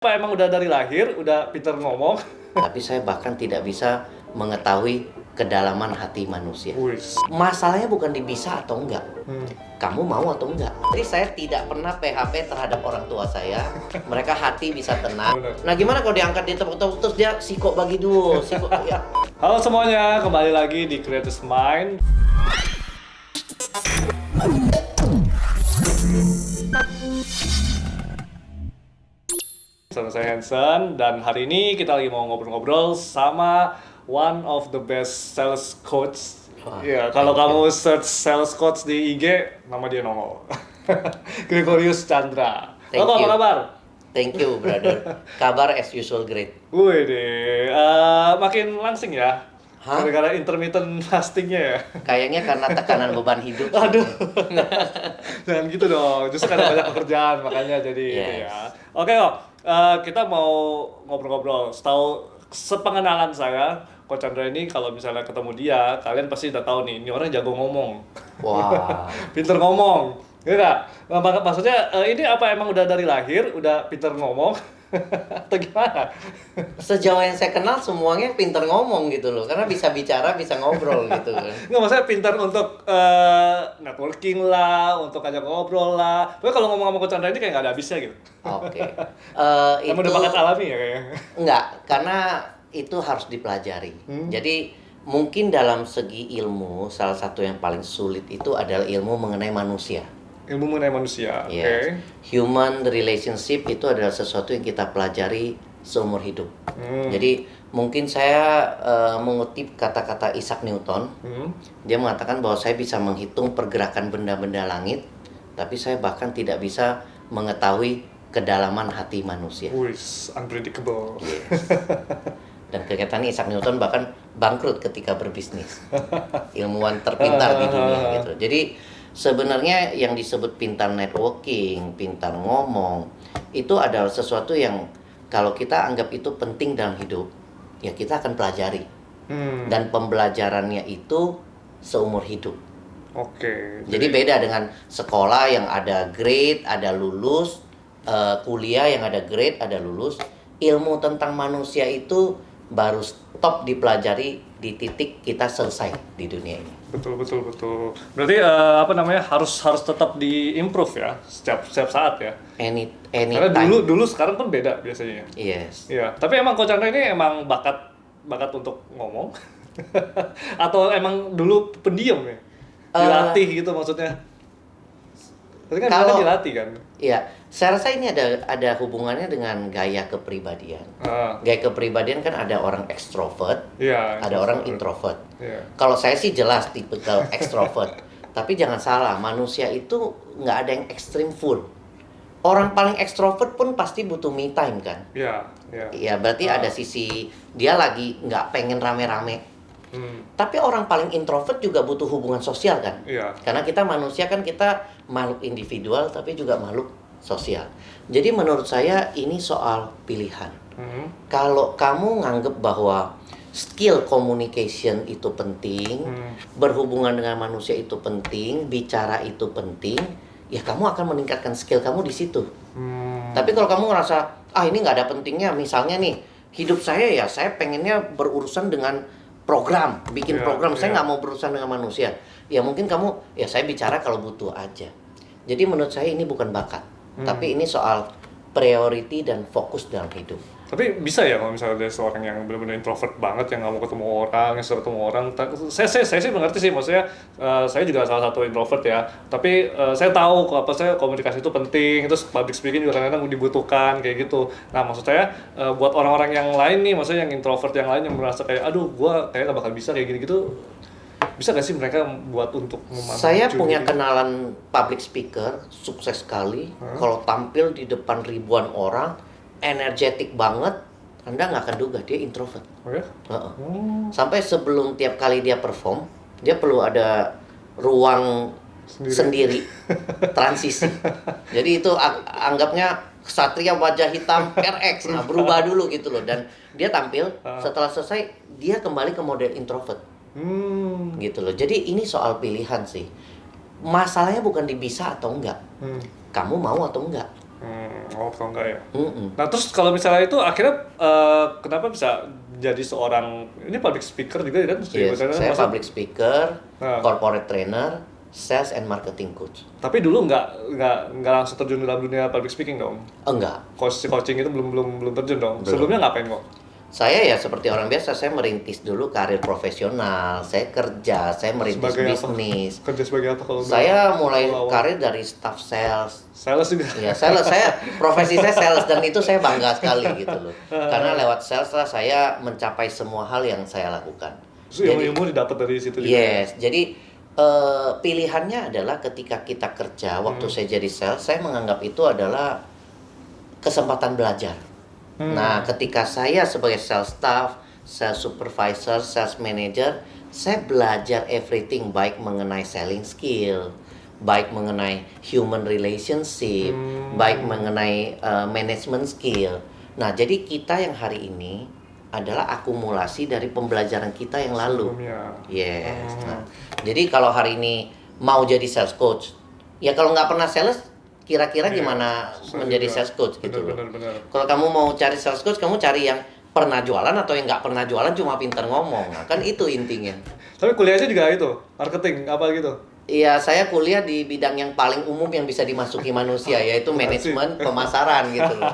Apa emang udah dari lahir, udah pinter ngomong? Tapi saya bahkan tidak bisa mengetahui kedalaman hati manusia. Wih. Masalahnya bukan di bisa atau enggak. Hmm. Kamu mau atau enggak? Jadi saya tidak pernah PHP terhadap orang tua saya. Mereka hati bisa tenang. Bener. Nah gimana kalau diangkat di tepuk-tepuk terus dia sikok bagi dua, sikok ya. Halo semuanya, kembali lagi di Creators Mind. Sama saya Hansen, dan hari ini kita lagi mau ngobrol-ngobrol sama one of the best sales coach. Wah, Ya, kalau thank you. kamu search sales coach di IG, nama dia nongol. Gregorius Chandra. Thank Halo, apa you. kabar? Thank you, brother. Kabar as usual great. Wih deh, makin langsing ya. Hah? Gara-gara intermittent fastingnya ya. Kayaknya karena tekanan beban hidup. Aduh, jangan gitu dong. Justru karena banyak pekerjaan, makanya jadi gitu Yes. ya. Oke kok, kita mau ngobrol-ngobrol. Setahu sepengenalan saya, Coach Chandra ini kalau misalnya ketemu dia, kalian pasti udah tahu nih, ini orang jago ngomong. Wah. Pinter ngomong. Gitu nggak? Maksudnya, ini apa emang udah dari lahir, udah pinter ngomong? Atau gimana? Sejauh yang saya kenal semuanya pinter ngomong gitu loh. Karena bisa bicara, bisa ngobrol gitu kan. Nggak, maksudnya pintar untuk networking lah, untuk ajak ngobrol lah. Pokoknya kalau ngomong sama Coach Chandra ini kayak nggak ada habisnya gitu. Oke. Kamu Itu udah bakat alami ya kayaknya. enggak, karena itu harus dipelajari. Jadi mungkin dalam segi ilmu, salah satu yang paling sulit itu adalah ilmu mengenai manusia. Ilmu mengenai manusia, oke. Yes. Human relationship itu adalah sesuatu yang kita pelajari seumur hidup. Jadi mungkin saya mengutip kata-kata Isaac Newton. Dia mengatakan bahwa saya bisa menghitung pergerakan benda-benda langit, tapi saya bahkan tidak bisa mengetahui kedalaman hati manusia. Wis, unpredictable. Yes. Dan kegiatan Isaac Newton bahkan bangkrut ketika berbisnis. Ilmuwan terpintar di dunia gitu. Jadi sebenarnya yang disebut pintar networking, pintar ngomong, itu adalah sesuatu yang kalau kita anggap itu penting dalam hidup, ya kita akan pelajari. Dan pembelajarannya itu seumur hidup. Oke. Jadi beda dengan sekolah yang ada grade, ada lulus, kuliah yang ada grade, ada lulus. Ilmu tentang manusia itu baru stop dipelajari di titik kita selesai di dunia ini. Betul. Berarti apa namanya, harus tetap di-improve ya setiap saat ya. Karena Anytime. dulu sekarang pun beda biasanya. Yes. Iya, tapi emang Coach Chandra ini emang bakat untuk ngomong. Atau emang dulu pendiam ya? Dilatih gitu maksudnya. Tapi kan Kalau- kalau dilatih kan. Iya, saya rasa ini ada hubungannya dengan gaya kepribadian. Gaya kepribadian kan ada orang ekstrovert, Iya. ada orang introvert. Iya. Kalau saya sih jelas tipikal ekstrovert. Tapi jangan salah, manusia itu nggak ada yang ekstrim full. Orang paling ekstrovert pun pasti butuh me time kan. Iya. Iya, berarti ada sisi dia lagi nggak pengen rame-rame. Hmm. Tapi orang paling introvert juga butuh hubungan sosial kan. Iya. Karena kita manusia kan, kita makhluk individual tapi juga makhluk sosial. Jadi menurut saya ini soal pilihan. Kalau kamu nganggep bahwa skill communication itu penting, berhubungan dengan manusia itu penting, bicara itu penting, ya kamu akan meningkatkan skill kamu di situ. Tapi kalau kamu ngerasa, ini nggak ada pentingnya, misalnya nih, hidup saya ya saya pengennya berurusan dengan program, bikin Iya, program, saya iya. nggak mau berurusan dengan manusia. Ya mungkin kamu, ya saya bicara kalau butuh aja. Jadi menurut saya ini bukan bakat, tapi ini soal priority dan fokus dalam hidup. Tapi bisa ya kalau misalnya ada seorang yang benar-benar introvert banget, yang nggak mau ketemu orang, yang suka ketemu orang. Saya sih mengerti sih, maksudnya saya juga salah satu introvert ya. Tapi saya tahu saya komunikasi itu penting, terus public speaking juga kadang-kadang dibutuhkan kayak gitu. Nah maksud saya buat orang-orang yang lain nih, maksudnya yang introvert yang lain yang merasa kayak aduh gua kayak nggak bakal bisa kayak gini-gitu, bisa nggak sih mereka buat untuk Saya memacu punya gitu? kenalan public speaker, sukses sekali. Kalau tampil di depan ribuan orang, energetik banget, Anda nggak akan duga dia introvert. Oh ya? Heeh. Sampai sebelum tiap kali dia perform, dia perlu ada ruang sendiri, transisi. Jadi itu anggapnya Satria wajah hitam RX, nah berubah dulu gitu loh. Dan dia tampil, setelah selesai dia kembali ke model introvert. Gitu loh. Jadi ini soal pilihan sih. Masalahnya bukan di bisa atau enggak. Kamu mau atau enggak. Kalau enggak ya. Mm-mm. Nah terus kalau misalnya itu akhirnya kenapa bisa jadi seorang ini public speaker juga kan? Yes, saya public speaker, Nah, corporate trainer, sales and marketing coach. tapi dulu nggak langsung terjun dalam dunia public speaking dong. Enggak. Coaching itu belum terjun dong. Belum. Sebelumnya ngapain kok? Saya ya seperti orang biasa, saya merintis dulu karir profesional, saya kerja, saya merintis Sebagai apa? bisnis. Kerja sebagai apa kalau Saya mulai awal-awal? karir dari staff sales. Sales juga. Ya, saya profesi saya sales dan itu saya bangga sekali gitu loh. Karena lewat sales lah saya mencapai semua hal yang saya lakukan. Terus ilmu didapat dari situ juga. Yes, jadi pilihannya adalah ketika kita kerja, waktu saya jadi sales, saya menganggap itu adalah kesempatan belajar. Nah, ketika saya sebagai sales staff, sales supervisor, sales manager, saya belajar everything, baik mengenai selling skill, baik mengenai human relationship, baik mengenai management skill. Nah, jadi kita yang hari ini adalah akumulasi dari pembelajaran kita yang lalu. Sebelumnya. Yes. Nah, jadi kalau hari ini mau jadi sales coach, ya kalau nggak pernah sales, kira-kira gimana menjadi sales coach gitu loh. Benar. Kalau kamu mau cari sales coach, kamu cari yang pernah jualan atau yang nggak pernah jualan cuma pintar ngomong. Nah, kan itu intinya. Tapi kuliahnya juga itu, marketing apa gitu. Iya, saya kuliah di bidang yang paling umum yang bisa dimasuki manusia, yaitu manajemen pemasaran gitu loh.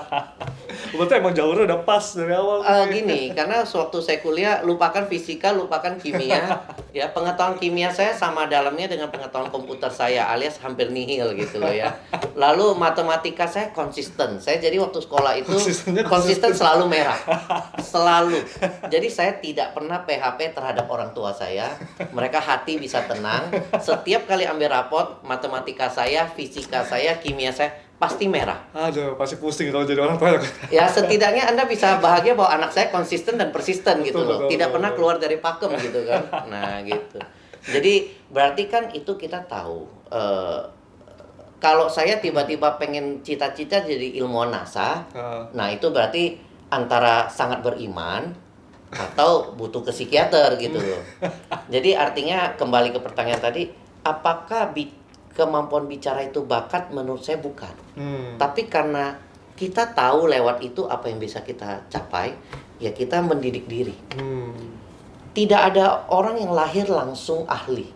Berarti emang jalurnya udah pas dari awal. Gini, karena sewaktu saya kuliah, lupakan fisika, lupakan kimia. Ya, pengetahuan kimia saya sama dalamnya dengan pengetahuan komputer saya, alias hampir nihil gitu loh ya. Lalu matematika saya konsisten. Saya jadi waktu sekolah itu konsisten selalu merah. Selalu. Jadi saya tidak pernah PHP terhadap orang tua saya. Mereka hati bisa tenang. Setiap kali ambil rapot, matematika saya, fisika saya, kimia saya pasti merah. Aduh, pasti pusing kalau jadi orang tua. Ya, setidaknya Anda bisa bahagia bahwa anak saya konsisten dan persisten gitu loh. Tidak pernah keluar dari pakem gitu kan. Nah, gitu. Jadi, berarti kan itu kita tahu. Kalau saya tiba-tiba pengen cita-cita jadi ilmuwan NASA, nah itu berarti antara sangat beriman atau butuh ke psikiater gitu loh. Jadi artinya kembali ke pertanyaan tadi, apakah kemampuan bicara itu bakat? Menurut saya bukan. Tapi karena kita tahu lewat itu apa yang bisa kita capai, ya kita mendidik diri. Tidak ada orang yang lahir langsung ahli.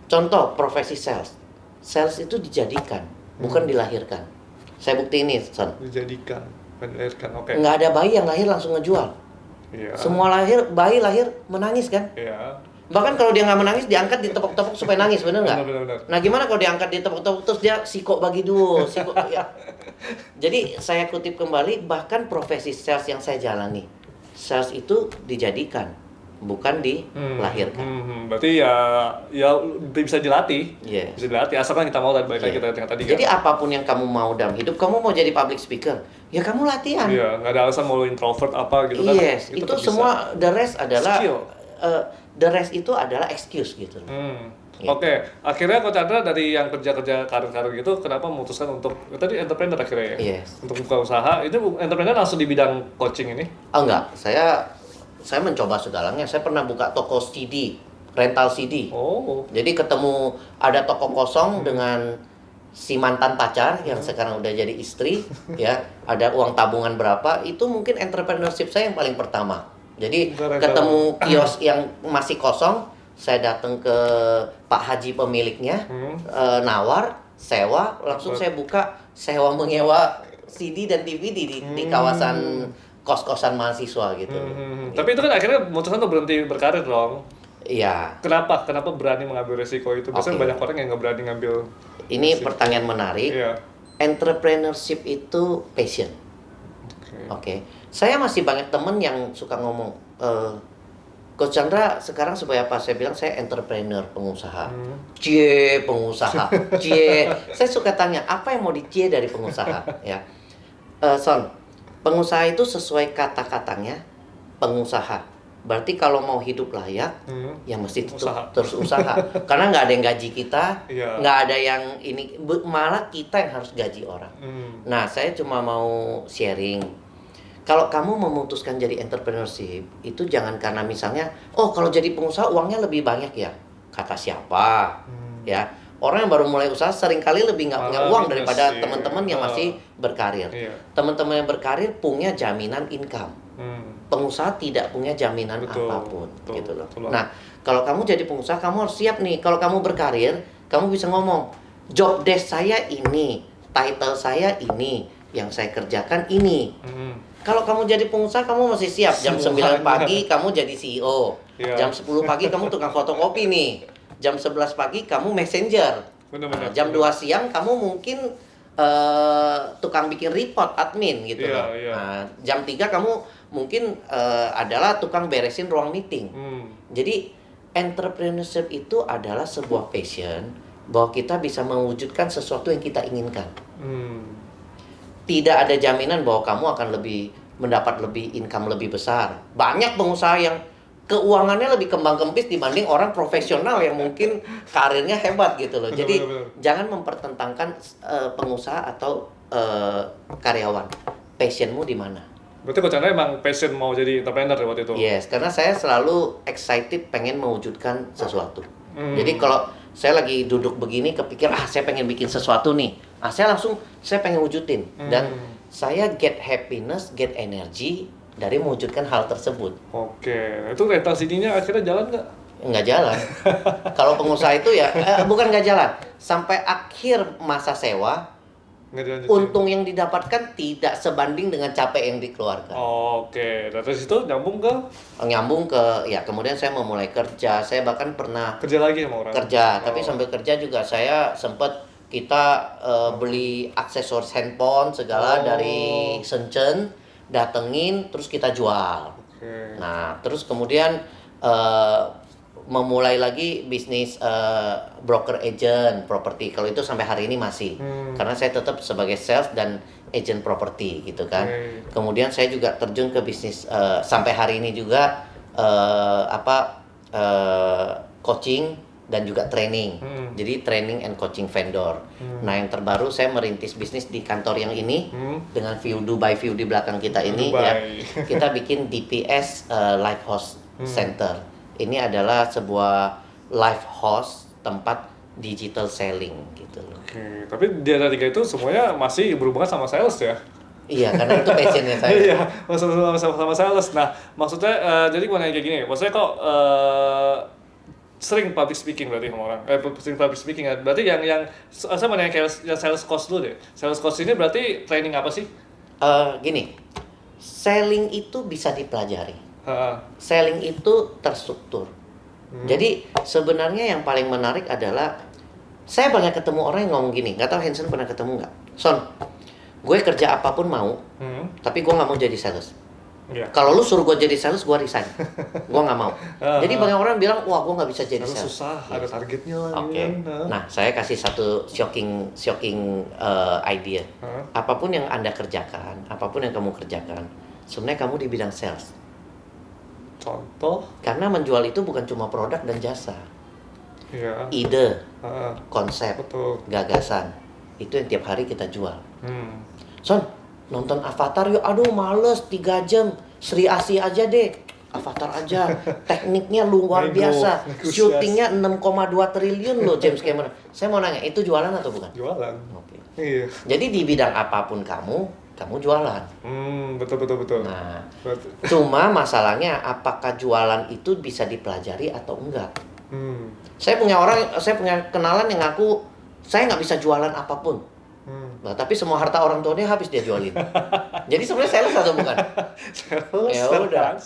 Contoh profesi sales. Sales itu dijadikan, bukan dilahirkan. Saya bukti ini, Son. Dijadikan, dilahirkan. Oke. Nggak ada bayi yang lahir langsung ngejual. Iya. Semua bayi lahir menangis kan? Iya. Bahkan kalau dia nggak menangis, diangkat ditepuk-tepuk supaya nangis, bener nggak? Benar. Nah, gimana kalau diangkat ditepuk-tepuk terus dia sikok bagi dua, ya. Jadi saya kutip kembali, bahkan profesi sales yang saya jalani, sales itu dijadikan, bukan dilahirkan. Berarti ya bisa dilatih. Yes. Bisa dilatih asalkan kita mau balik lagi kita tadi kan. Jadi apapun yang kamu mau dalam hidup, kamu mau jadi public speaker, ya kamu latihan. Iya, nggak ada alasan mau introvert apa gitu kan. Yes, itu semua the rest adalah skill. The rest itu adalah excuse gitu. Gitu. Oke, akhirnya Coach Chandra dari yang kerja karir gitu, kenapa memutuskan untuk tadi entrepreneur akhirnya ya? Yes. Untuk buka usaha, itu entrepreneur langsung di bidang coaching ini? Oh enggak, saya mencoba segalanya. Saya pernah buka toko CD, rental CD. Oh. Jadi ketemu ada toko kosong dengan si mantan pacar yang sekarang udah jadi istri, ya. Ada uang tabungan berapa? Itu mungkin entrepreneurship saya yang paling pertama. Jadi ketemu kios yang masih kosong, saya datang ke Pak Haji pemiliknya, nawar, sewa, langsung saya buka sewa menyewa CD dan DVD di kawasan kos-kosan mahasiswa gitu. Tapi itu kan akhirnya memutuskan untuk berhenti berkarir dong. Iya. Kenapa berani mengambil resiko itu? Biasanya banyak orang yang nggak berani ngambil. Ini pertanyaan menarik. Iya. Entrepreneurship itu passion. Oke. Saya masih banyak temen yang suka ngomong, Coach Chandra sekarang sebagai apa? Saya bilang saya entrepreneur, pengusaha. Cie, pengusaha. Cie. Saya suka tanya, apa yang mau dicie dari pengusaha? Ya. Son, pengusaha itu sesuai kata-katanya pengusaha. Berarti kalau mau hidup layak, ya mesti terus usaha. Karena nggak ada yang gaji kita, nggak ada yang ini, malah kita yang harus gaji orang. Nah, saya cuma mau sharing. Kalau kamu memutuskan jadi entrepreneurship, itu jangan karena misalnya, oh kalau jadi pengusaha uangnya lebih banyak ya. Kata siapa? Ya. orang yang baru mulai usaha seringkali lebih nggak punya uang minus daripada sih. teman-teman yang masih berkarir. Iya. Teman-teman yang berkarir punya jaminan income. Pengusaha tidak punya jaminan apapun, gitu loh. Nah, kalau kamu jadi pengusaha, kamu harus siap nih. Kalau kamu berkarir, kamu bisa ngomong, job desk saya ini, title saya ini, yang saya kerjakan ini. Kalau kamu jadi pengusaha, kamu masih siap. Jam 9 pagi kamu jadi CEO. Jam 10 pagi kamu tukang fotokopi nih. Jam 11 pagi kamu messenger. Jam 2 siang kamu mungkin tukang bikin report, admin gitu loh. Nah, jam 3 kamu mungkin adalah tukang beresin ruang meeting. Jadi entrepreneurship itu adalah sebuah passion bahwa kita bisa mewujudkan sesuatu yang kita inginkan. Tidak ada jaminan bahwa kamu akan mendapat lebih income lebih besar. Banyak pengusaha yang keuangannya lebih kembang kempis dibanding orang profesional yang mungkin karirnya hebat gitu loh. Jadi jangan mempertentangkan pengusaha atau karyawan. Passionmu di mana? Berarti Coach Chandra emang passion mau jadi entrepreneur ya waktu itu? Yes, karena saya selalu excited pengen mewujudkan sesuatu. Jadi kalau saya lagi duduk begini kepikir, saya pengen bikin sesuatu nih. Saya pengen wujudin. Dan saya get happiness, get energy dari mewujudkan hal tersebut. Oke, itu rental CD-nya akhirnya jalan nggak? Nggak jalan. Kalau pengusaha itu ya, bukan nggak jalan. Sampai akhir masa sewa, untung yang didapatkan tidak sebanding dengan capek yang dikeluarkan. Oke, dari situ nyambung ke? Ya kemudian saya memulai kerja. Saya bahkan pernah kerja lagi sama orang? Kerja, tapi sambil kerja juga saya sempat kita beli aksesoris handphone segala dari Shenzhen, datengin terus kita jual. Nah, terus kemudian memulai lagi bisnis broker agent properti. Kalau itu sampai hari ini masih, karena saya tetap sebagai sales dan agent properti gitu kan. Kemudian saya juga terjun ke bisnis sampai hari ini juga coaching dan juga training. Jadi training and coaching vendor. Nah, yang terbaru saya merintis bisnis di kantor yang ini dengan Dubai view di belakang kita ini ya. Kita bikin DPS Live Host Center. Ini adalah sebuah live host tempat digital selling gitu loh. Oke, tapi di antara tiga itu semuanya masih berhubungan sama sales ya? Iya, karena itu passionnya saya. Iya, sama sales. Nah, maksudnya jadi mau nanya kayak gini, maksudnya kok sering public speaking berarti sama orang? Sering public speaking ya? Berarti yang saya mau nanya kayak yang sales course dulu deh. Sales course ini berarti training apa sih? Gini, selling itu bisa dipelajari. Selling itu terstruktur. Jadi sebenarnya yang paling menarik adalah saya banyak ketemu orang yang ngomong gini, nggak tahu Hansen pernah ketemu nggak? Son, gue kerja apapun mau, tapi gue nggak mau jadi sales. Kalau lu suruh gue jadi sales, gue resign. Gue nggak mau. Jadi banyak orang bilang, wah gue nggak bisa jadi sales. Susah, ada targetnya lah. Oke. Nah, saya kasih satu shocking idea. Apapun yang Anda kerjakan, apapun yang kamu kerjakan, sebenarnya kamu di bidang sales. Contoh? Karena menjual itu bukan cuma produk dan jasa. Ide, konsep, gagasan. Itu yang tiap hari kita jual. Son, nonton Avatar yuk. Aduh males 3 jam. Sri Asih aja deh. Avatar aja. Tekniknya luar biasa. Syutingnya 6,2 triliun loh James Cameron. Saya mau nanya, itu jualan atau bukan? Jualan. Oke. Iya. Jadi di bidang apapun kamu jualan. Betul. Nah, cuma masalahnya apakah jualan itu bisa dipelajari atau enggak? Saya punya kenalan yang ngaku saya nggak bisa jualan apapun. Nah, tapi semua harta orang tuanya habis dia jualin. Jadi sebenarnya sales atau bukan? Ya udah.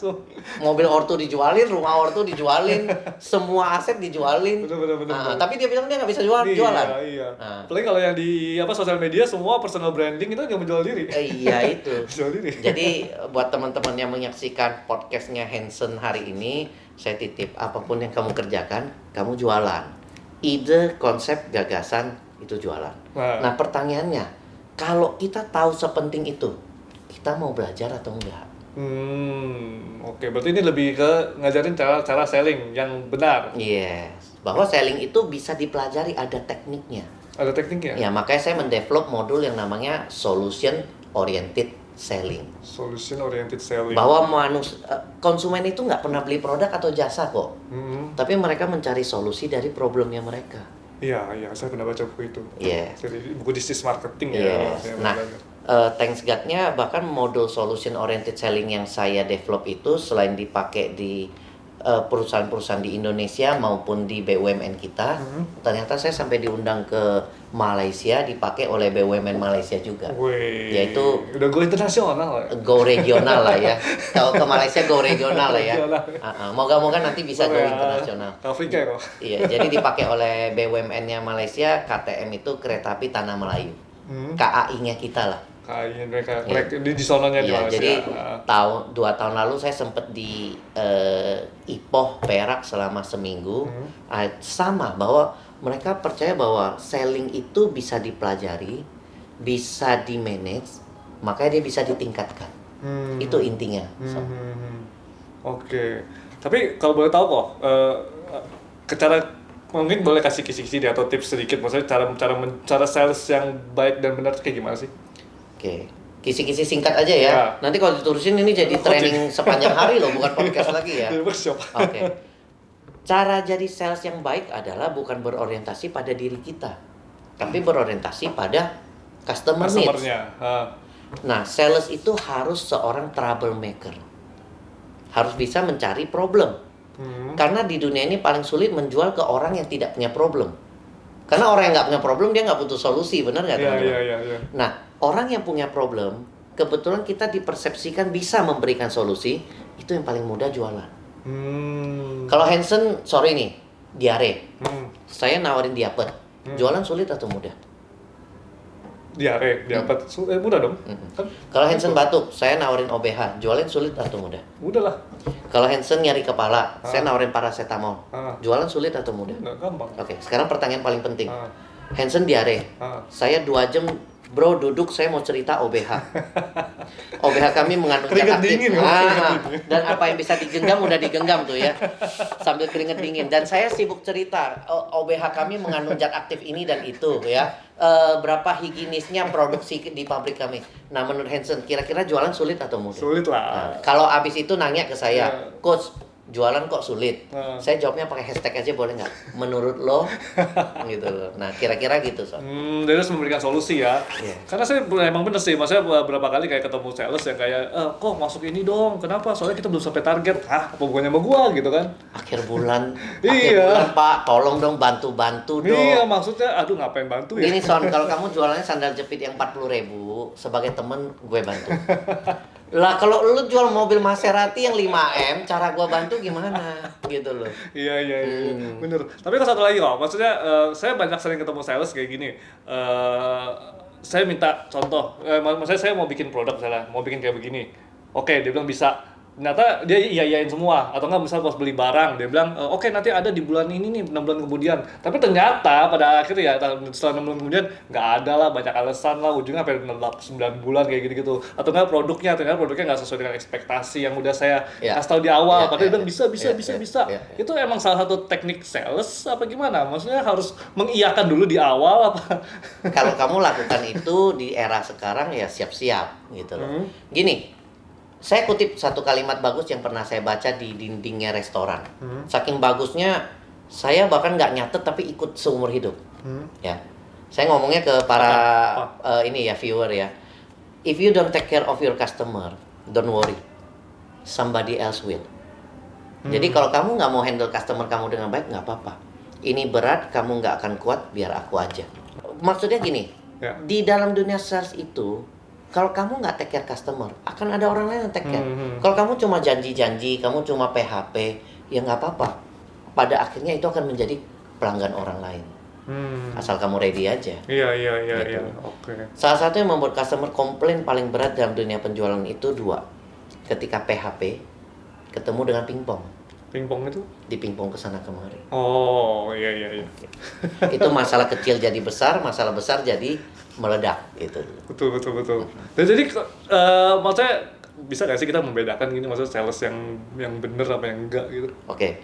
Mobil ortu dijualin, rumah ortu dijualin, semua aset dijualin. Betul. Tapi dia bilang dia nggak bisa jualan. Iya. Apalagi kalau yang di sosial media semua personal branding itu nggak menjual diri. Iya itu. Menjual diri. Jadi buat teman-teman yang menyaksikan podcastnya Hansen hari ini, saya titip apapun yang kamu kerjakan, kamu jualan. Ide, konsep, gagasan itu jualan. Nah pertanyaannya, kalau kita tahu sepenting itu, kita mau belajar atau enggak? Oke, berarti ini lebih ke ngajarin cara selling yang benar. Yes, bahwa selling itu bisa dipelajari, ada tekniknya. Ada tekniknya? Ya, makanya saya mendevelop modul yang namanya Solution Oriented Selling. Solution Oriented Selling. Bahwa konsumen itu nggak pernah beli produk atau jasa kok. Tapi mereka mencari solusi dari problemnya mereka. Iya, saya pernah baca buku itu. Iya. Jadi buku bisnis marketing ya. Yes. Nah, thanks God-nya bahkan model solution oriented selling yang saya develop itu selain dipakai di perusahaan-perusahaan di Indonesia maupun di BUMN kita, ternyata saya sampai diundang ke Malaysia, dipakai oleh BUMN Malaysia juga. Wih, Yaitu udah go internasional lah. go regional lah ya. Kalau ke Malaysia go regional lah ya. Regional. Moga-moga nanti bisa go Ya, internasional. ke Afrika ya kok. Iya, jadi dipakai oleh BUMN-nya Malaysia, KTM itu Kereta Api Tanah Melayu. KAI-nya kita lah. Kayaknya mereka Iya. di sononya di Iya, Malaysia. jadi 2 tahun lalu saya sempat di Ipoh Perak selama seminggu. Sama bahwa mereka percaya bahwa selling itu bisa dipelajari, bisa di manage, makanya dia bisa ditingkatkan. Itu intinya. So. Oke. Tapi kalau boleh tahu kok, cara mungkin boleh kasih kisi-kisi deh, atau tips sedikit, maksudnya cara sales yang baik dan benar kayak gimana sih? Oke, kisi-kisi singkat aja ya. Ya. Nanti kalau diterusin ini jadi training sepanjang hari loh, bukan podcast lagi ya. Jadi workshop. Oke. Cara jadi sales yang baik adalah bukan berorientasi pada diri kita, tapi berorientasi pada customer needs. Customer-nya. Nah, sales itu harus seorang troublemaker. Harus bisa mencari problem. Karena di dunia ini paling sulit menjual ke orang yang tidak punya problem. Karena orang yang nggak punya problem, dia nggak butuh solusi, benar nggak teman-teman? Iya. Nah, orang yang punya problem, kebetulan kita dipersepsikan bisa memberikan solusi, itu yang paling mudah jualan. Kalau Hansen, sorry nih, diare. Saya nawarin diapet. Jualan sulit atau mudah? Diare, dapat mudah dong. Kan? Kalau Hansen batuk, saya nawarin OBH. Jualan sulit atau mudah? Mudah lah. Kalau Hansen nyari kepala, saya nawarin paracetamol. Jualan sulit atau mudah? Nggak gampang. Oke, sekarang pertanyaan paling penting. Hansen diare. Saya 2 jam, bro duduk, saya mau cerita OBH. OBH kami mengandung zat Keringet aktif. dingin, keringet dingin. Dan apa yang bisa digenggam udah digenggam tuh ya. Sambil keringet dingin. Dan saya sibuk cerita, OBH kami mengandung zat aktif ini dan itu ya. Berapa higienisnya produksi di pabrik kami. Nah, menurut Hansen, kira-kira jualan sulit atau mudah? Sulit lah. Nah, kalau abis itu nanya ke saya, Coach, jualan kok sulit? Saya jawabnya pakai hashtag aja boleh nggak? Menurut lo, gitu loh. Nah, kira-kira gitu so. Dia harus memberikan solusi ya. Iya. Karena saya emang bener sih, maksudnya beberapa kali kayak ketemu sales yang kayak, kok masuk ini dong, kenapa? Soalnya kita belum sampai target. Hah, apa hubungannya sama gua gitu kan? Akhir bulan, Iya. Pak, tolong dong bantu-bantu dong. Iya, maksudnya, aduh ngapain bantu ya? Gini Son, kalau kamu jualannya sandal jepit yang 40.000, sebagai temen gue bantu. Lah kalau lu jual mobil Maserati yang 5M, cara gua bantu gimana? Gitu loh. Iya, bener. Tapi kalau satu lagi kok, maksudnya saya banyak sering ketemu sales kayak gini. Saya minta contoh, maksudnya saya mau bikin produk misalnya, mau bikin kayak begini. Oke, dia bilang bisa. Ternyata dia iyain semua, atau enggak misalnya pas beli barang dia bilang oke, nanti ada di bulan ini nih, 6 bulan kemudian. Tapi ternyata pada akhirnya ya setelah 6 bulan kemudian nggak ada lah, banyak alasan lah, ujungnya sampai 9 bulan kayak gitu-gitu. Atau enggak ternyata produknya nggak sesuai dengan ekspektasi yang udah saya kasih tahu di awal. Padahal dia bilang bisa. Itu emang salah satu teknik sales apa gimana? Maksudnya harus mengiyakan dulu di awal apa? Kalau kamu lakukan itu di era sekarang ya siap-siap gitu loh. Gini, saya kutip satu kalimat bagus yang pernah saya baca di dindingnya restoran. Saking bagusnya, saya bahkan nggak nyatet tapi ikut seumur hidup. Ya, saya ngomongnya ke para ini ya viewer ya. If you don't take care of your customer, don't worry, somebody else will. Jadi kalau kamu nggak mau handle customer kamu dengan baik, nggak apa-apa. Ini berat, kamu nggak akan kuat, biar aku aja. Maksudnya gini, di dalam dunia sales itu, kalau kamu nggak take care customer, akan ada orang lain yang take care. Kalau kamu cuma janji-janji, kamu cuma PHP, ya nggak apa-apa. Pada akhirnya itu akan menjadi pelanggan orang lain. Asal kamu ready aja. Iya. Oke. Salah satu yang membuat customer komplain paling berat dalam dunia penjualan itu 2. Ketika PHP, ketemu dengan pingpong. Pingpong itu? Di pingpong kesana kemari. Oh, iya. Itu masalah kecil jadi besar, masalah besar jadi meledak gitu. Betul. Dan jadi maksudnya bisa nggak sih kita membedakan gini, maksudnya sales yang bener apa yang enggak gitu? Oke.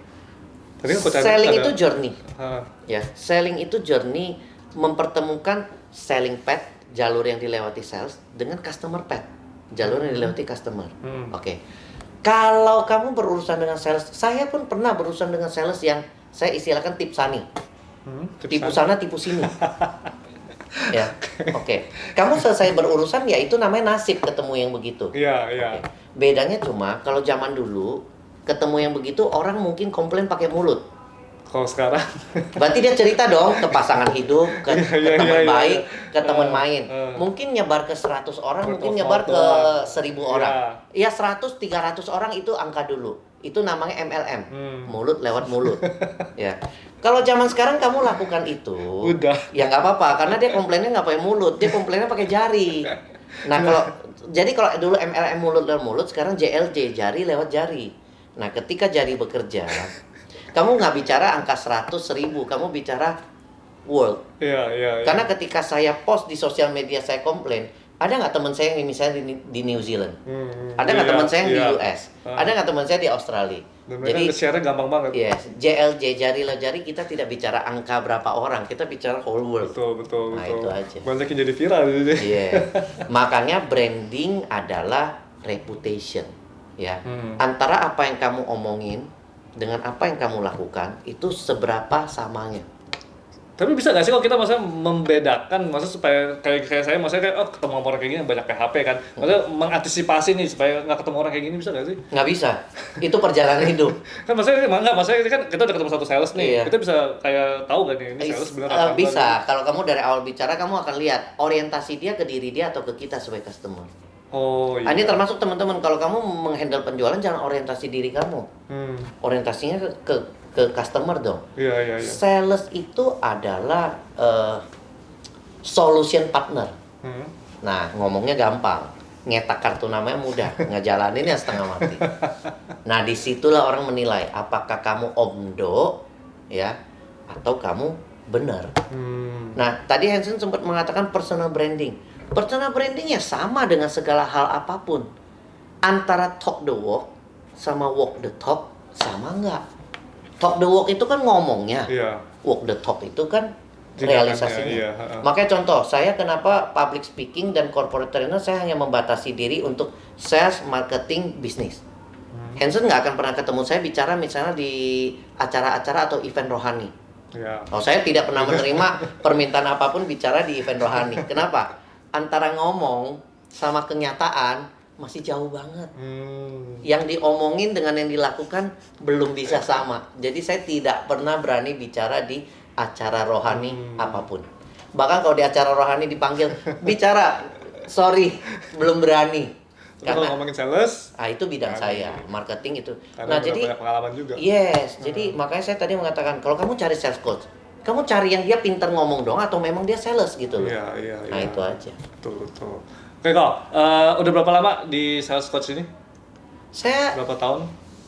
Tadi kan Selling itu journey. Ah. Ya, selling itu journey, mempertemukan selling path, jalur yang dilewati sales dengan customer path, jalur yang dilewati customer. Oke. Kalau kamu berurusan dengan sales, saya pun pernah berurusan dengan sales yang saya istilahkan tipsani. Tipu sana, tipu sini. Ya, oke. Kamu selesai berurusan, ya itu namanya nasib ketemu yang begitu. Iya, iya. Oke. Bedanya cuma kalau zaman dulu ketemu yang begitu orang mungkin komplain pakai mulut. Kalau sekarang Berarti dia cerita dong ke pasangan hidup, ke Iya, teman iya, baik, iya. ke teman main. eh. Mungkin nyebar ke 100 orang, mungkin Word of nyebar mouth ke doang. 1000 Iya. orang. Ya 100, 300 orang itu angka dulu. Itu namanya MLM. Mulut lewat mulut. Ya. Kalau zaman sekarang kamu lakukan itu, Udah. ya nggak apa-apa, karena dia komplainnya nggak pakai mulut, dia komplainnya pakai jari. Nah kalau dulu MLM mulut lewat mulut, sekarang JLJ, jari lewat jari. Nah ketika jari bekerja, kamu nggak bicara angka 100, 1000, kamu bicara world. Iya, iya, iya. Karena ketika saya post di sosial media saya komplain, ada nggak teman saya yang misalnya di New Zealand? Ada nggak Iya, teman saya yang di iya. US? Ada nggak teman saya di Australia? Dan mereka share-nya gampang banget. yes, JLJ, jari lah jari, kita tidak bicara angka berapa orang, kita bicara whole world. Betul. Nah, itu aja. Banyak yang jadi viral gitu. Iya. Makanya branding adalah reputation, ya. Antara apa yang kamu omongin dengan apa yang kamu lakukan itu seberapa samanya. Tapi bisa nggak sih kalau kita maksudnya membedakan, maksudnya supaya kayak saya maksudnya kayak ketemu orang kayak gini banyak PHP kan, maksudnya mengantisipasi nih supaya nggak ketemu orang kayak gini, bisa nggak sih? Nggak bisa. Itu perjalanan hidup. Kan maksudnya kan kita udah ketemu satu sales nih, Iya. kita bisa kayak tahu gak nih ini sales bener apa enggak Bisa. nih? Kalau kamu dari awal bicara, kamu akan lihat orientasi dia ke diri dia atau ke kita sebagai customer. Oh iya. Ini termasuk teman-teman, kalau kamu menghandle penjualan jangan orientasi diri kamu. Orientasinya ke customer dong. Iya. Sales itu adalah solution partner. Nah, ngomongnya gampang. Nyetak kartu namanya mudah, ngejalaninnya setengah mati. Nah, disitulah orang menilai apakah kamu omdo, ya, atau kamu benar. Nah, tadi Hansen sempat mengatakan personal branding. Personal branding ya sama dengan segala hal apapun. Antara talk the walk sama walk the talk sama nggak? Talk the walk itu kan ngomongnya. Iya. Walk the talk itu kan Tindakannya, realisasinya. iya. Makanya contoh, saya kenapa public speaking dan corporate trainer, saya hanya membatasi diri untuk sales, marketing, bisnis. Hansen nggak akan pernah ketemu saya bicara misalnya di acara-acara atau event rohani. Iya. Oh, saya tidak pernah menerima permintaan apapun bicara di event rohani. Kenapa? Antara ngomong sama kenyataan masih jauh banget. Yang diomongin dengan yang dilakukan belum bisa sama. Jadi saya tidak pernah berani bicara di acara rohani apapun. Bahkan kalau di acara rohani dipanggil bicara, sorry, belum berani. Tapi kalau ngomongin sales, itu bidang saya, marketing itu. karena Nah, jadi banyak pengalaman juga. yes, jadi makanya saya tadi mengatakan kalau kamu cari sales coach, kamu cari yang dia pintar ngomong dong atau memang dia sales gitu loh. Iya. Nah, itu aja. Betul. Oke, kok udah berapa lama di sales coach ini? Saya Berapa tahun?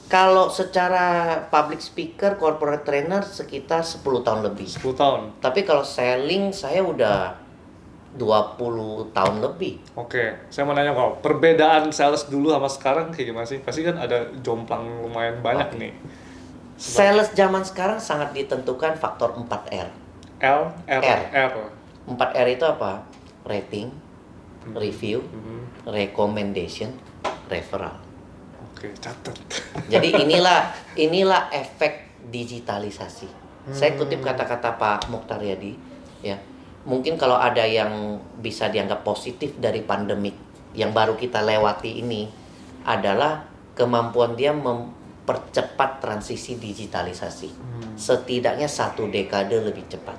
kalau secara public speaker, corporate trainer sekitar 10 tahun lebih. 10 tahun. Tapi kalau selling saya udah 20 tahun lebih. Oke, saya mau nanya kok, perbedaan sales dulu sama sekarang kayak gimana sih? Pasti kan ada jomplang lumayan banyak nih. Sales zaman sekarang sangat ditentukan faktor 4R. R. 4R itu apa? Rating, review, recommendation, referral. Oke, catat. Jadi inilah efek digitalisasi. Saya kutip kata-kata Pak Mokhtar Yadi, ya. Mungkin kalau ada yang bisa dianggap positif dari pandemik yang baru kita lewati ini adalah kemampuan dia mempercepat transisi digitalisasi. Setidaknya 1 dekade lebih cepat.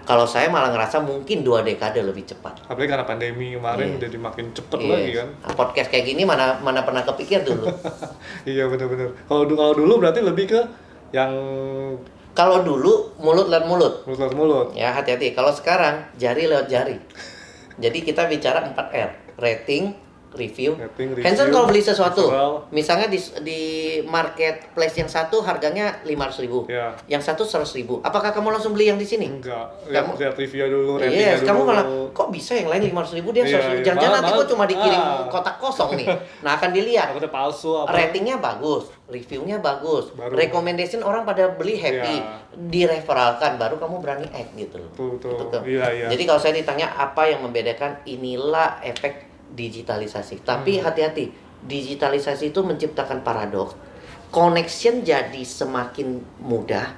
Kalau saya malah ngerasa mungkin 2 dekade lebih cepat. Apalagi karena pandemi kemarin jadi makin cepet Yes. lagi kan. Nah, podcast kayak gini mana pernah kepikir dulu. Iya benar-benar. Kalau dulu berarti lebih ke yang Kalau dulu mulut lewat mulut. mulut. Ya, hati-hati. Kalau sekarang jari lewat jari. Jadi kita bicara 4R. Rating, review. Hansen kalau beli sesuatu, referral. misalnya di marketplace yang satu harganya 500.000, Ya. yang satu 100.000. Apakah kamu langsung beli yang di sini? Enggak. Kamu- Lihat review dulu, ratingnya Yes, dulu. kamu malah kok bisa yang lain 500.000 dia Iya, 100.000. iya. Jangan-jangan nanti Malah- kok cuma dikirim ah. kotak kosong nih. Nah, akan dilihat. Takutnya palsu apa. Ratingnya bagus, reviewnya bagus, Baru. recommendation orang pada beli happy, Iya. direferalkan, baru kamu berani act gitu loh. Betul. Gitu kan. Iya. Jadi kalau saya ditanya apa yang membedakan, inilah efek digitalisasi. Tapi hati-hati, digitalisasi itu menciptakan paradoks. Connection jadi semakin mudah,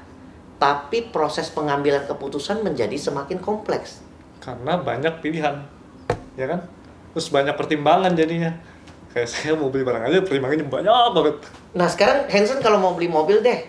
tapi proses pengambilan keputusan menjadi semakin kompleks. Karena banyak pilihan, ya kan? Terus banyak pertimbangan jadinya. Kayak saya mau beli barang aja pertimbangannya banyak banget. Nah sekarang Hanson kalau mau beli mobil deh,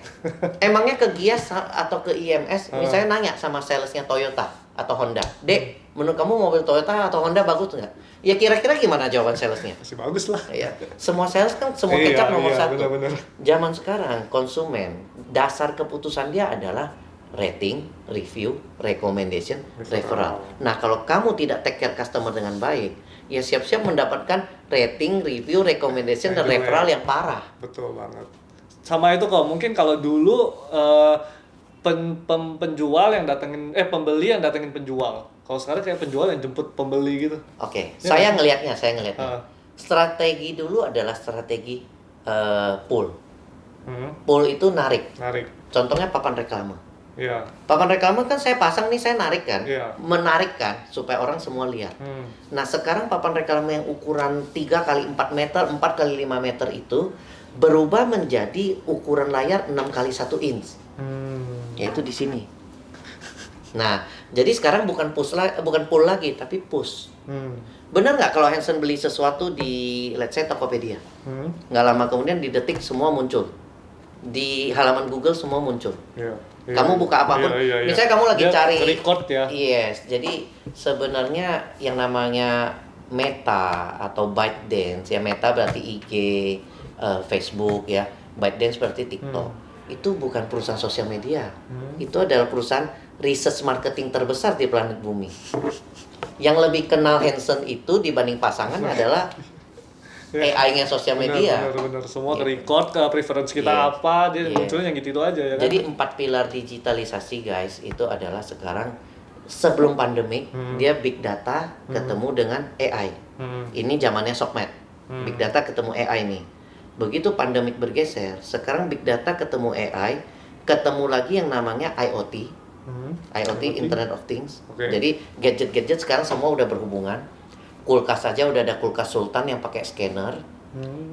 emangnya ke Gias atau ke IMS, misalnya nanya sama salesnya Toyota atau Honda, Dek, menurut kamu mobil Toyota atau Honda bagus nggak? Ya kira-kira gimana jawaban salesnya? Masih bagus lah. Ya, semua sales kan semua Iya, kecap nomor iya, satu. benar-benar. Zaman sekarang konsumen dasar keputusan dia adalah rating, review, recommendation, referral. Nah kalau kamu tidak take care customer dengan baik, ya siap-siap mendapatkan rating, review, recommendation, dan referral yang parah. Betul banget. Sama itu kok, mungkin kalau dulu penjual yang datengin, pembeli yang datengin penjual. Kalau sekarang kayak penjual yang jemput pembeli gitu. Oke, Ya, saya kan? ngelihatnya. Ah. Strategi dulu adalah strategi pull. Hmm, Pull itu narik. Narik. Contohnya papan reklame. Iya. Papan reklame kan saya pasang nih, saya narik kan, Iya. menarik kan, supaya orang semua lihat. Nah sekarang papan reklame yang ukuran 3 kali 4 meter, 4 kali 5 meter itu berubah menjadi ukuran layar 6 kali 1 inch, yaitu di sini. Nah jadi sekarang bukan pull lagi, tapi push. Benar nggak kalau Hanson beli sesuatu di, let's say, Tokopedia, nggak lama kemudian di detik semua muncul, di halaman Google semua muncul. Iya. Kamu buka apapun, Iya. misalnya kamu lagi Dia cari record ya. Yes, jadi sebenarnya yang namanya Meta atau ByteDance, ya Meta berarti IG, Facebook ya, ByteDance berarti TikTok. Itu bukan perusahaan sosial media. Itu adalah perusahaan research marketing terbesar di planet bumi. Yang lebih kenal Hanson itu dibanding pasangan adalah AI-nya sosial media. Benar. Semua Gitu. ke-record, ke preference kita Yes. apa, dia Yes. munculnya yang gitu aja ya kan. Jadi 4 pilar digitalisasi guys itu adalah sekarang sebelum pandemi dia big data ketemu dengan AI. Ini zamannya Sokmed. Big data ketemu AI nih. Begitu pandemik bergeser, sekarang big data ketemu AI, ketemu lagi yang namanya IoT. IoT, Internet of Things. Oke. Jadi gadget-gadget sekarang semua udah berhubungan. Kulkas saja udah ada kulkas Sultan yang pakai scanner.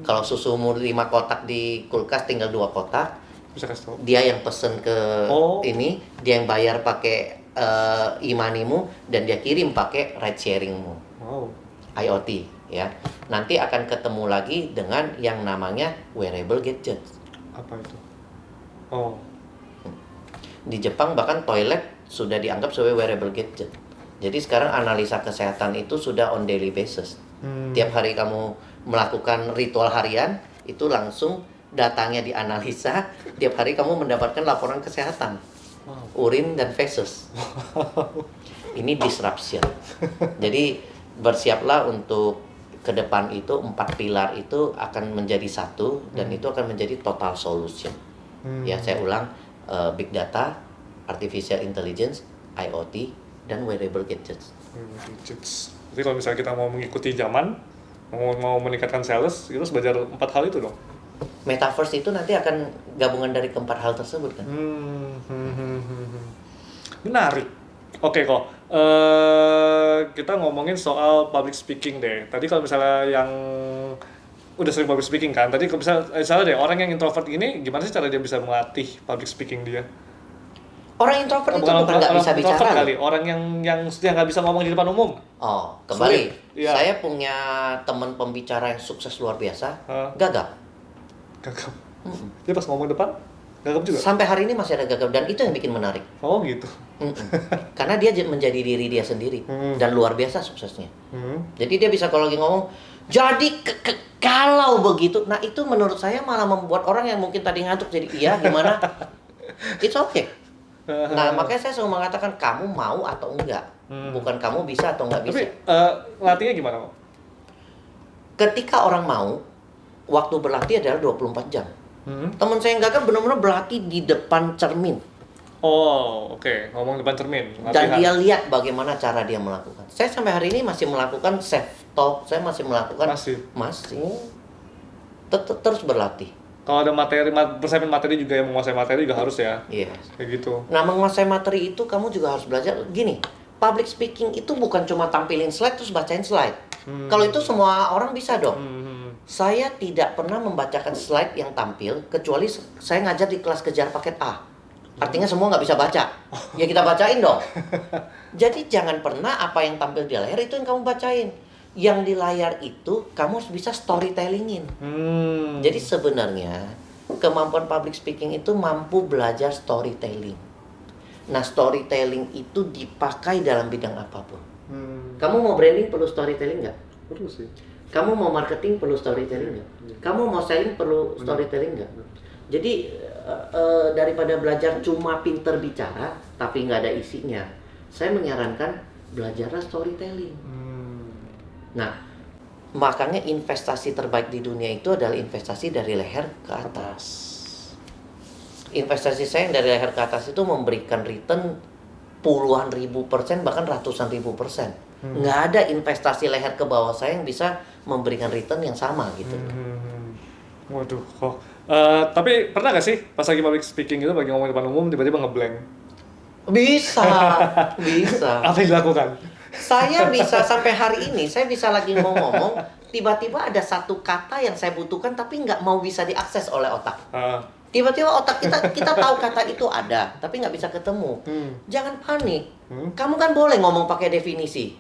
Kalau susumu 5 kotak di kulkas tinggal 2 kotak. Bisa kasih tau. Dia yang pesen ke ini, dia yang bayar pakai e-money-mu dan dia kirim pakai ride sharing-mu. Wow. IoT ya. Nanti akan ketemu lagi dengan yang namanya wearable gadget. Apa itu? Oh. Di Jepang bahkan toilet sudah dianggap sebagai wearable gadget. Jadi sekarang analisa kesehatan itu sudah on daily basis. Tiap hari kamu melakukan ritual harian, itu langsung datanya dianalisa. Tiap hari kamu mendapatkan laporan kesehatan, urin dan feses. Ini disruption. Jadi bersiaplah untuk ke depan itu 4 pilar itu akan menjadi satu dan itu akan menjadi total solution. Ya saya ulang, big data, artificial intelligence, IoT, dan wearable gadgets. Jadi kalau misalnya kita mau mengikuti zaman, mau meningkatkan sales, kita harus belajar 4 hal itu dong. Metaverse itu nanti akan gabungan dari keempat hal tersebut kan? Menarik. Oke kok. Kita ngomongin soal public speaking deh. Tadi kalau misalnya yang udah sering public speaking kan, tadi kalau misalnya deh orang yang introvert ini, gimana sih cara dia bisa melatih public speaking dia? Orang introvert itu bukan nggak bisa bicara loh. Kali. Orang yang nggak bisa ngomong di depan umum. Oh, kembali. Iya. Saya punya teman pembicara yang sukses luar biasa, gagap. Gagap. Dia pas ngomong depan, gagap juga? Sampai hari ini masih ada gagap, dan itu yang bikin menarik. Oh gitu. Karena dia menjadi diri dia sendiri, dan luar biasa suksesnya. Jadi dia bisa kalau lagi ngomong, jadi kalau begitu, nah itu menurut saya malah membuat orang yang mungkin tadi ngantuk jadi iya gimana? It's okay. Nah makanya saya selalu mengatakan kamu mau atau enggak, bukan kamu bisa atau enggak bisa. Tapi latihnya gimana kok? Ketika orang mau, waktu berlatih adalah 24 jam. Teman saya yang gagap benar-benar berlatih di depan cermin. Oh, oke. Ngomong depan cermin. Dan dia lihat bagaimana cara dia melakukan. Saya sampai hari ini masih melakukan self talk, saya masih melakukan masih. Terus berlatih. Kalau ada persiapan materi juga, yang menguasai materi juga harus ya. Iya. Kayak gitu. Nah, menguasai materi itu kamu juga harus belajar gini. Public speaking itu bukan cuma tampilin slide terus bacain slide. Kalau itu semua orang bisa dong. Saya tidak pernah membacakan slide yang tampil kecuali saya ngajar di kelas kejar paket A. Artinya semua nggak bisa baca. Ya kita bacain dong. Jadi jangan pernah apa yang tampil di layar itu yang kamu bacain. Yang di layar itu kamu harus bisa storytellingin. Jadi sebenarnya kemampuan public speaking itu mampu belajar storytelling. Nah, storytelling itu dipakai dalam bidang apapun. Kamu mau branding perlu storytelling nggak? Perlu sih. Kamu mau marketing perlu storytelling nggak? Kamu mau selling perlu storytelling nggak? Jadi daripada belajar cuma pinter bicara tapi nggak ada isinya, saya menyarankan belajarlah storytelling. Nah, makanya investasi terbaik di dunia itu adalah investasi dari leher ke atas. Investasi saya yang dari leher ke atas itu memberikan return puluhan ribu persen, bahkan ratusan ribu persen. Nggak ada investasi leher ke bawah saya yang bisa memberikan return yang sama gitu. Waduh, kok. Tapi pernah nggak sih pas lagi public speaking itu bagi ngomong di depan umum tiba-tiba ngeblank? Bisa, bisa. Apa yang dilakukan? Saya bisa sampai hari ini, saya bisa lagi mau ngomong, tiba-tiba ada satu kata yang saya butuhkan tapi nggak mau bisa diakses oleh otak. Tiba-tiba otak kita tahu kata itu ada, tapi nggak bisa ketemu. Jangan panik. Kamu kan boleh ngomong pakai definisi.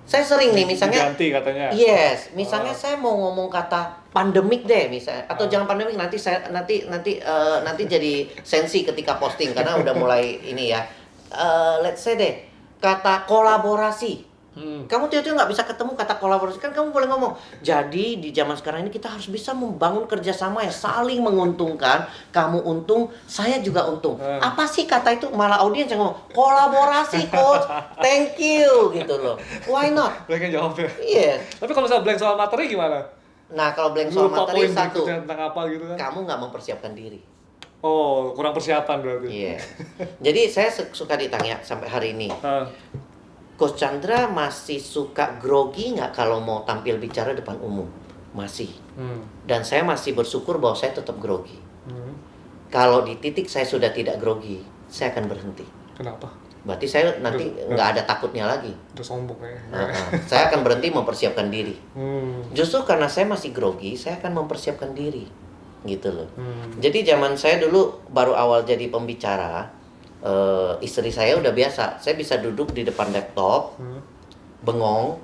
Saya sering nih, misalnya. Ganti katanya. Yes, misalnya saya mau ngomong kata pandemik deh, misalnya, atau jangan pandemik, nanti jadi sensi ketika posting karena udah mulai ini ya. Let's say deh, kata kolaborasi. Kamu tiba-tiba nggak bisa ketemu kata kolaborasi, kan kamu boleh ngomong. Jadi di zaman sekarang ini kita harus bisa membangun kerjasama yang saling menguntungkan. Kamu untung, saya juga untung. Apa sih kata itu? Malah audiens yang ngomong kolaborasi, coach. Thank you gitu loh. Why not? Blank yang jawab ya. Iya. Tapi kalau misalnya blank soal materi gimana? Nah, kalau blank soal Lupa materi poin satu, berikutnya tentang apa gitu kan? kamu nggak mempersiapkan diri. Oh, kurang persiapan berarti. Iya. Jadi saya suka ditanya sampai hari ini. Coach Chandra masih suka grogi nggak kalau mau tampil bicara depan umum? Masih. Dan saya masih bersyukur bahwa saya tetap grogi. Kalau di titik saya sudah tidak grogi, saya akan berhenti. Kenapa? Berarti saya nanti nggak ada takutnya lagi. Udah sombong ya. Saya akan berhenti mempersiapkan diri. Justru karena saya masih grogi, saya akan mempersiapkan diri. Gitu loh. Jadi zaman saya dulu baru awal jadi pembicara, istri saya udah biasa. Saya bisa duduk di depan laptop, bengong.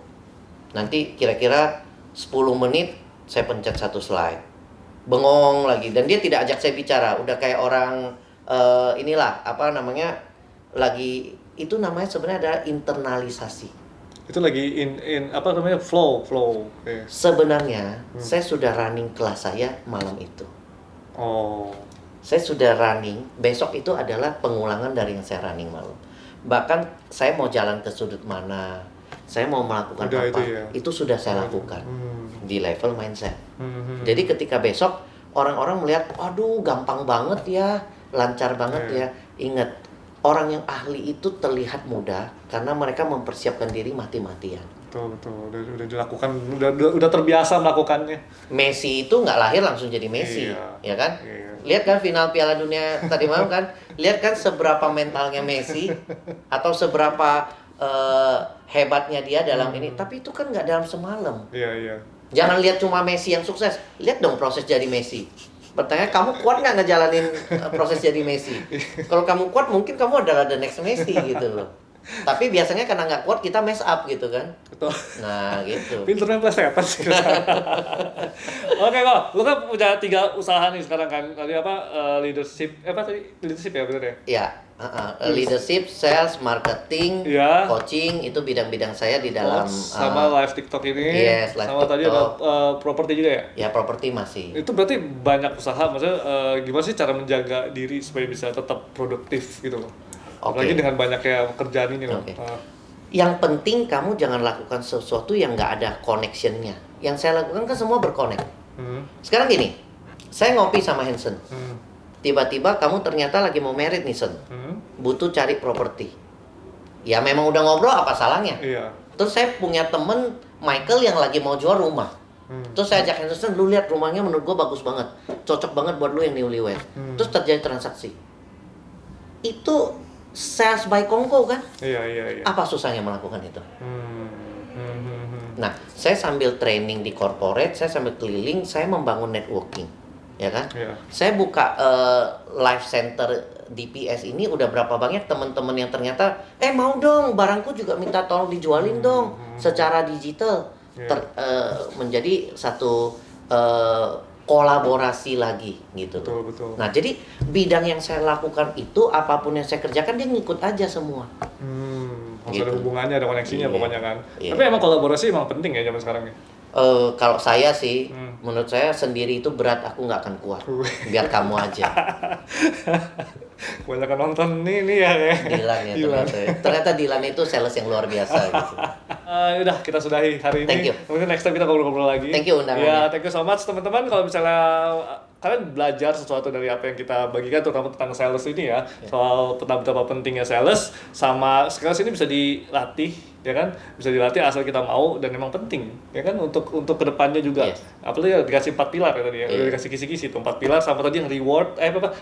Nanti kira-kira 10 menit saya pencet satu slide. Bengong lagi. Dan dia tidak ajak saya bicara. Udah kayak orang inilah, apa namanya, lagi, itu namanya sebenarnya adalah internalisasi. Itu lagi apa namanya, flow. Okay. Sebenarnya saya sudah running kelas saya malam itu. Oh. Saya sudah running, besok itu adalah pengulangan dari yang saya running malam. Bahkan saya mau jalan ke sudut mana, saya mau melakukan udah apa, itu sudah saya lakukan di level mindset. Jadi ketika besok orang-orang melihat, aduh gampang banget ya, lancar banget ya. Ingat, orang yang ahli itu terlihat mudah karena mereka mempersiapkan diri mati-matian. Betul. Udah dilakukan, udah terbiasa melakukannya. Messi itu nggak lahir langsung jadi Messi, ya kan? Lihat kan final Piala Dunia tadi malam kan? Lihat kan seberapa mentalnya Messi atau seberapa hebatnya dia dalam ini. Tapi itu kan nggak dalam semalam. Iya. Jangan lihat cuma Messi yang sukses. Lihat dong proses jadi Messi. Pertanyaan, kamu kuat nggak ngejalanin proses jadi Messi? Kalau kamu kuat, mungkin kamu adalah the next Messi gitu loh. Tapi biasanya karena nggak kuat kita mess up gitu kan. Betul. Nah gitu. Pinternya plesetan sih. Oke kok, lu kan punya 3 usaha nih sekarang kan. Tadi apa, leadership ya bener ya? Iya. Leadership, sales, marketing, coaching, itu bidang-bidang saya di dalam. Sama live TikTok ini. Yes, live sama TikTok. Tadi ada properti juga ya? Ya, properti masih. Itu berarti banyak usaha, maksudnya gimana sih cara menjaga diri supaya bisa tetap produktif gitu loh? Apalagi dengan banyaknya pekerjaan ini loh. Yang penting kamu jangan lakukan sesuatu yang nggak ada connection-nya. Yang saya lakukan kan semua berconnect. Sekarang gini, saya ngopi sama Hansen. Tiba-tiba kamu ternyata lagi mau merit nih, Sen. Butuh cari properti. Ya memang udah ngobrol, apa salahnya? Iya. Terus saya punya temen Michael yang lagi mau jual rumah. Terus saya ajak Hansen, lu lihat rumahnya menurut gua bagus banget. Cocok banget buat lu yang newlywed. Terus terjadi transaksi. Itu sales by Kongko kan? Iya. Apa susahnya melakukan itu? Nah, saya sambil training di corporate, saya sambil keliling, saya membangun networking, ya kan? Saya buka live center DPS ini udah berapa banyak teman-teman yang ternyata mau dong barangku juga minta tolong dijualin dong secara digital. Menjadi satu kolaborasi lagi gitu. Betul. Nah, jadi bidang yang saya lakukan itu apapun yang saya kerjakan dia ngikut aja semua. Harus Gitu. ada hubungannya, ada koneksinya pokoknya kan. Iya. Tapi emang kolaborasi emang penting ya zaman sekarang nih. Kalau saya sih, menurut saya sendiri itu berat, aku nggak akan kuat. Biar kamu aja. Kebanyakan nonton nih ya. Dilan ya ternyata. Ternyata Dilan itu sales yang luar biasa gitu. Udah kita sudahi hari ini. Thank you. Mungkin next time kita ngobrol-ngobrol lagi. Thank you undangannya. Ya, thank you so much teman-teman. Kalau misalnya kalian belajar sesuatu dari apa yang kita bagikan, terutama tentang sales ini ya, soal betapa pentingnya sales, sama sales ini bisa dilatih, ya kan? Bisa dilatih asal kita mau dan memang penting, ya kan? Untuk kedepannya juga. Yes. Apalagi dikasih 4 pilar ya tadi ya, udah dikasih kisi-kisi tuh 4 pilar, sama tadi yang reward,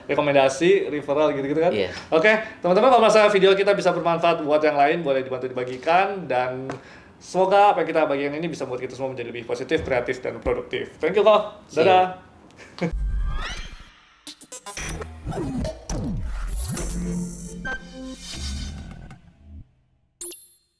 rekomendasi, referral gitu-gitu kan? Yes. Oke, teman-teman kalau merasa video kita bisa bermanfaat buat yang lain, boleh dibantu dibagikan, dan semoga apa yang kita bagikan ini bisa membuat kita semua menjadi lebih positif, kreatif, dan produktif. Thank you kok. Dadah.